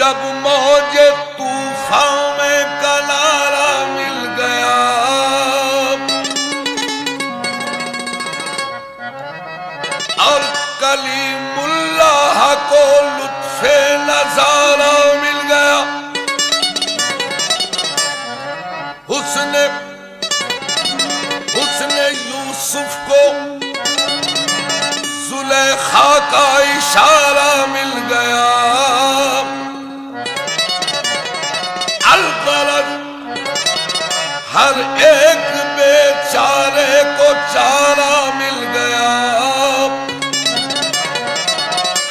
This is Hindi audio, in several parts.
जब मौजे तूफान में किनारा मिल गया, और कलीमुल्लाह को लुत्फे नजारा मिल गया। हुस्ने यूसुफ को जुलेखा का इशारा मिल गया। अलगरज हर एक बेचारे को चारा मिल गया।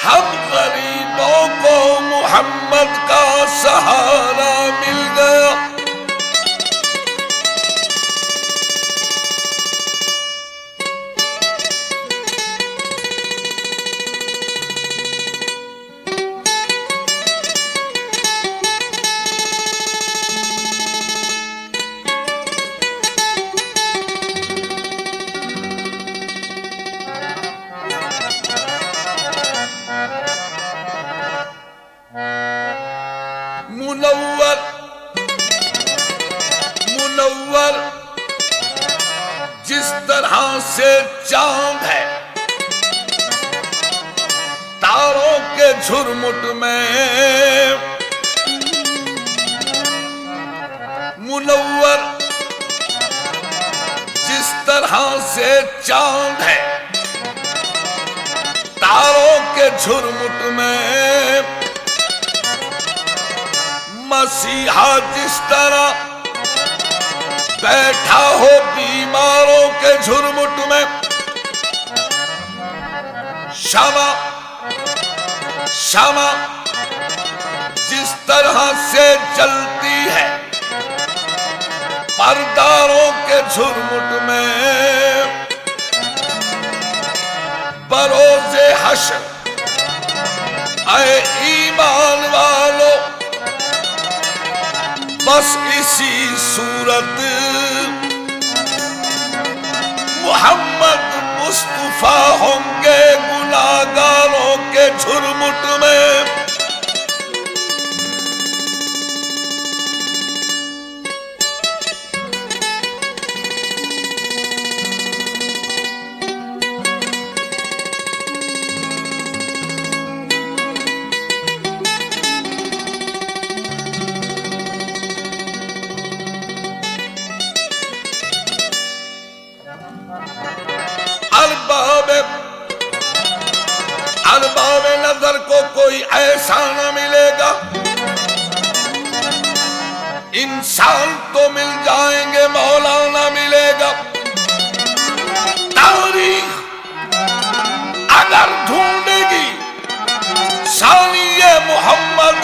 हम गरीबों को मोहम्मद का सहारा मिल गया। मुनव्वर जिस तरह से चांद है तारों के झुरमुट में, मुनव्वर जिस तरह से चांद है तारों के झुरमुट में, मसीहा जिस तरह बैठा हो बीमारों के झुरमुट में, शमा शमा जिस तरह से जलती है परदारों के झुरमुट में, बरोज़े हश्र ऐ ईमान वालों बस इसी सूरत मोहम्मद मुस्तफा होंगे गुनाहगारों के झुरमुट में। अरबाब नजर को कोई ऐसा न मिलेगा, इंसान तो मिल जाएंगे मौलाना मिलेगा। तारीख अगर ढूंढेगी सानी मोहम्मद,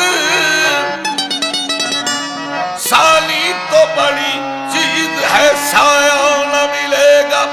सानी तो बड़ी चीज है साया न मिलेगा।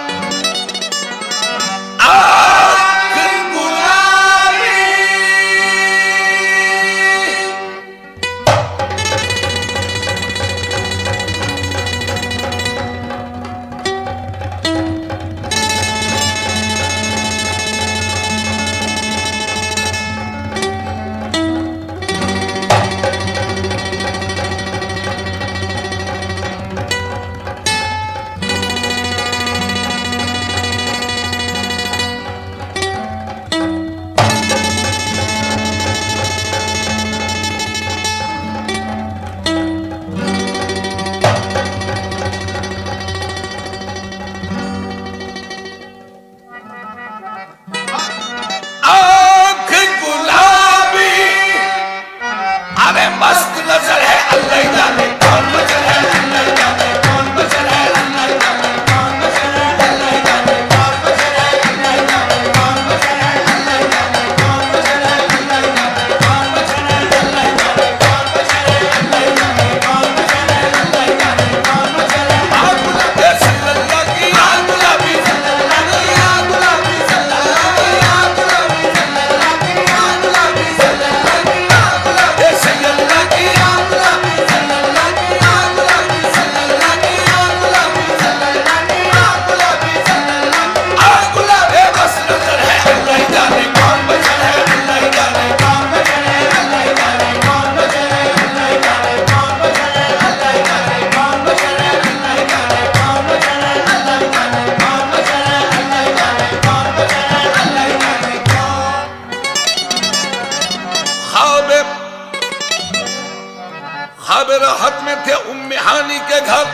ख्वाब राहत में थे उम्मे हानी के घर,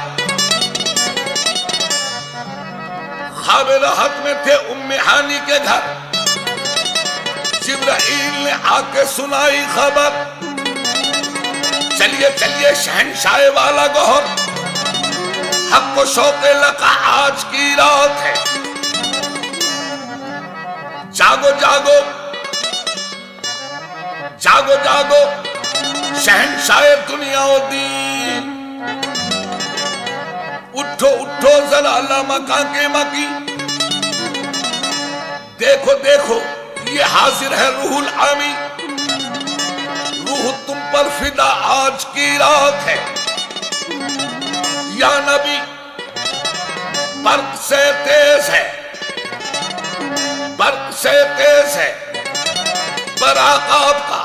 ख्वाब राहत में थे उम्मे हानी के घर। जिब्राइल ने आके सुनाई खबर, चलिए चलिए शहंशाह वाला गौहर, हक को शौके लका आज की रात है। जागो जागो जागो जागो शहंशाह दुनिया और दीन, उठो उठो जरा अल्लाह मका के मकी। देखो देखो ये हाजिर है रूहुल आमी, रूह तुम पर फिदा आज की रात है। या नबी बर्क से तेज है, बर्क से तेज है बराक आपका,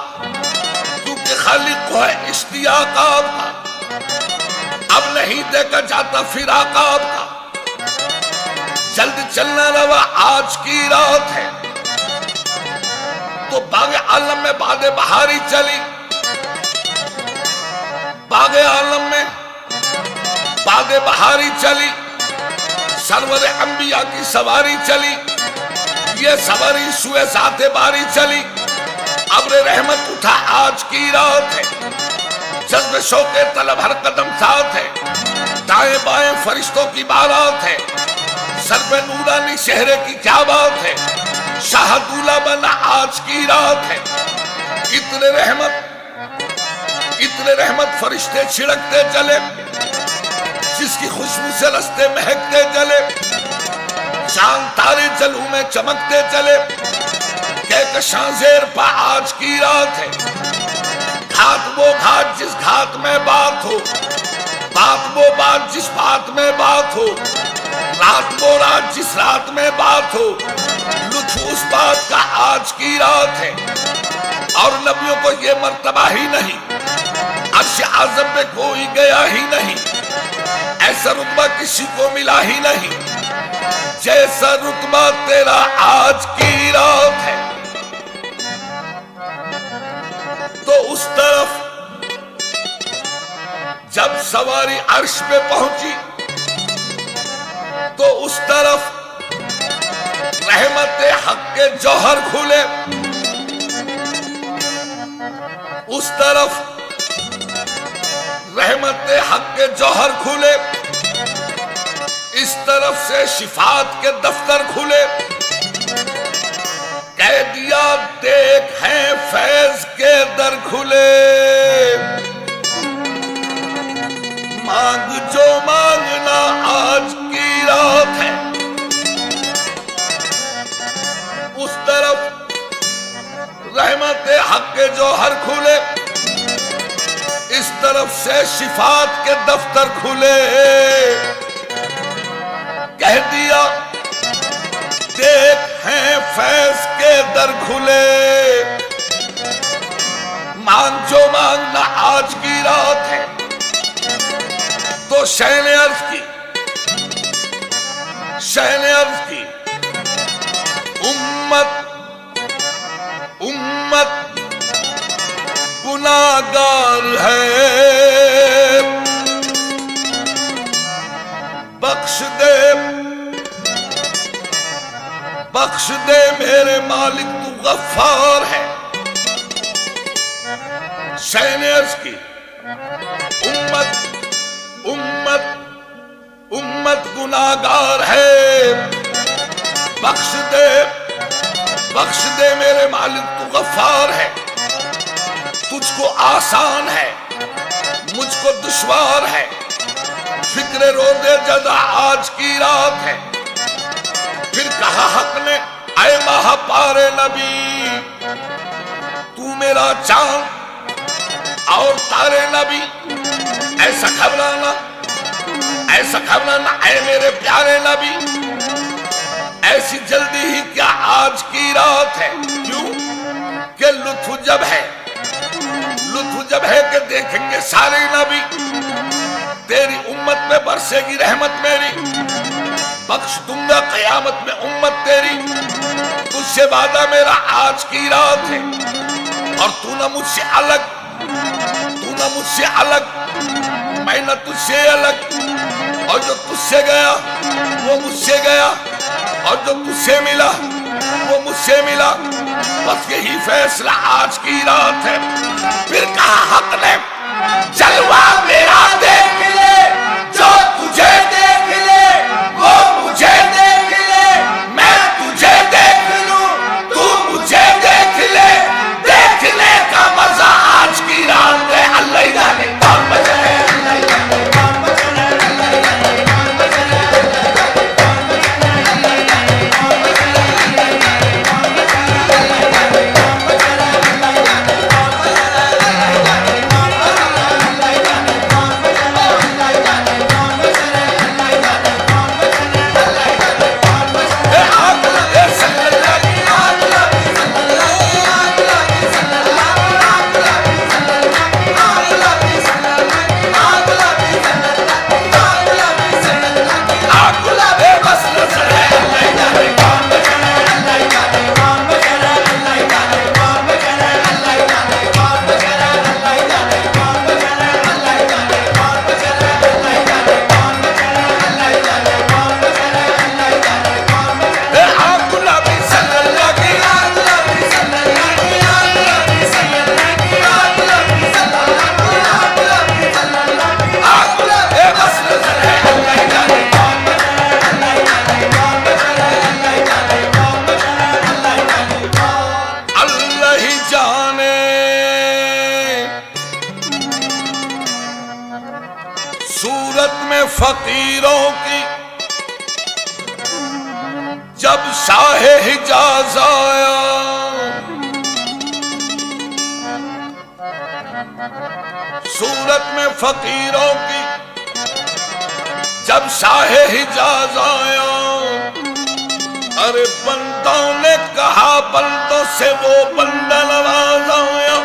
क्योंकि खालिक को है इश्तियाक आपका। अब नहीं देखा जाता फिराक आपका, जल्द चलना रवा आज की रात है। तो बागे आलम में बादे बहारी चली, बागे आलम में बादे बहारी चली, सरवर अंबिया की सवारी चली। ये सवारी सुए साथे बारी चली, अब्र रहमत उठा आज की रात है। जज्ब शौके तलब हर कदम साथ है, दाएं बाएं फरिश्तों की बारात है। सर पे नूरानी शहरे की क्या बात है, शाहदूला बना आज की रात है। इतने रहमत फरिश्ते छिड़कते चले, जिसकी खुशबू से रस्ते महकते चले। चांद तारे जलू में चमकते चले, कहकशां ज़ेर पा आज की रात है। घाट वो घाट जिस घाट में बात हो, बात वो बात जिस बात में बात हो, रात वो रात जिस रात में बात हो। लुत्फ उस बात का आज की रात है, और नबियों को ये मर्तबा ही नहीं, अर्श आज़म पे कोई गया ही नहीं। ऐसा रुतबा किसी को मिला ही नहीं, जैसा रुतबा तेरा आज की रात है। तो उस तरफ जब सवारी अर्श पे पहुंची, तो उस तरफ रहमत हक के जौहर खुले, उस तरफ रहमत हक के जौहर खुले, इस तरफ से शिफात के दफ्तर खुले। कह दिया देख हैं फैज के दर खुले, मांग जो मांगना आज की रात है। उस तरफ रहमत हक के जौहर खुले, इस तरफ से शिफात के दफ्तर खुले। कह दिया देख हैं फैज के दर खुले, मांग जो मांगना आज की रात है। तो शहने अर्ज की, शहने अर्ज की, उम्मत उम्मत गुनाहगार है, बख्श दे मेरे मालिक तू गफ्फार है। शहने अर्ज की, उम्मत उम्मत उम्मत गुनाहगार है, बख्श दे मेरे मालिक तू गफ्फार है। तुझको आसान है, मुझको दुश्वार है, फिक्र रोज़े जज़ा आज की रात है। फिर कहा हक ने, ऐ माह पारे नबी, तू मेरा चांद और तारे नबी, ऐसा घबराना ऐ मेरे प्यारे नबी। ऐसी जल्दी ही क्या आज की रात है, क्यों कि लुत्फ जब है कि देखेंगे सारे नबी। तेरी उम्मत में बरसेगी रहमत मेरी, बख्श दूंगा कयामत में उम्मत तेरी। तुझसे वादा मेरा आज की रात है, और तू ना मुझसे अलग तुझसे अलग, मैं न तुझसे अलग, और जो तुझसे गया वो मुझसे गया, और जो तुझसे मिला वो मुझसे मिला। बस यही फैसला आज की रात है। फिर कहा हक ने जलवा मेरा देख ले, जो तुझे देख ले वो मुझे देख ले, मैं तुझे देख लूं तू मुझे देख ले। देखने का मजा आज की रात है। अल्लाह जाने कौन बचा है, अल्लाह जाने कौन बचा है, अल्लाह जाने कौन बचा है, अल्लाह जाने कौन बचा है, अल्लाह जाने कौन बचा है, अल्लाह जाने कौन बचा है, अल्लाह जाने कौन बचा है, अल्लाह जाने कौन बचा है, अल्लाह जाने कौन बचा है, अल्लाह जाने कौन बचा है, अल्लाह जाने कौन बचा है, अल्लाह जाने कौन बचा है। आग लगे सल्लल्लाहु अलैहि आग लगे सल्लल्लाहु आग लगे सल्लल्लाहु आग लगे सल्लल्लाहु आग लगे सल्लल्लाहु आग लगे सल्लल्लाहु आग लगे सल्लल्लाहु आग लगे बस नजर है। अल्लाह जाने कौन बचा है, अल्लाह जाने कौन बचा है, अल्लाह जाने कौन बचा है, अल्लाह जाने कौन बचा है, अल्लाह जाने कौन बचा है, अल्लाह जाने कौन बचा है, अल्लाह जाने कौन बचा है, अल्लाह जाने कौन बचा है, अल्लाह जाने कौन बचा है। आग लगे सल्लल्लाहु आग लगे सल्लल्लाहु आग लगे सल्लल्लाहु आग लगे सल्लल्लाहु आग लगे सल्लल्लाहु आग लगे बस नजर है। अल्लाह जाने कौन बचा है, अल्लाह जाने कौन बचा है, अल्लाह जाने कौन बचा है, अल्लाह जाने कौन। अल्लाह ही जाने सूरत में फकीरों की जब शाहे हिजाज आया, सूरत में फकीरों की जब शाहे हिजाज आया, अरे बंदों ने कहा बंदों से वो बंदा नवाज आया।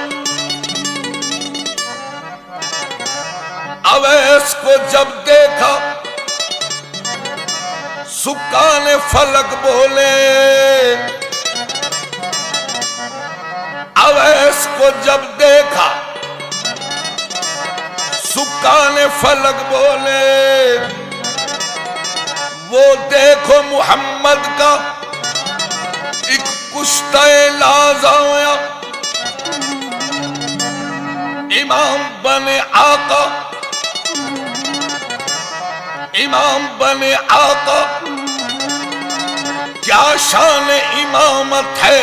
अवैस को जब देखा सुकान फलक बोले, अवैस को जब देखा सुकान फलक बोले, वो देखो मुहम्मद का एक कुश्ता लाज आया। इमाम बने आका, इमाम बने आका, क्या शान इमामत है।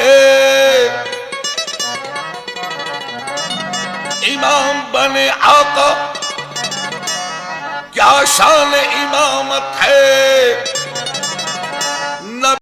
इमाम बने आका, क्या शान इमामत है।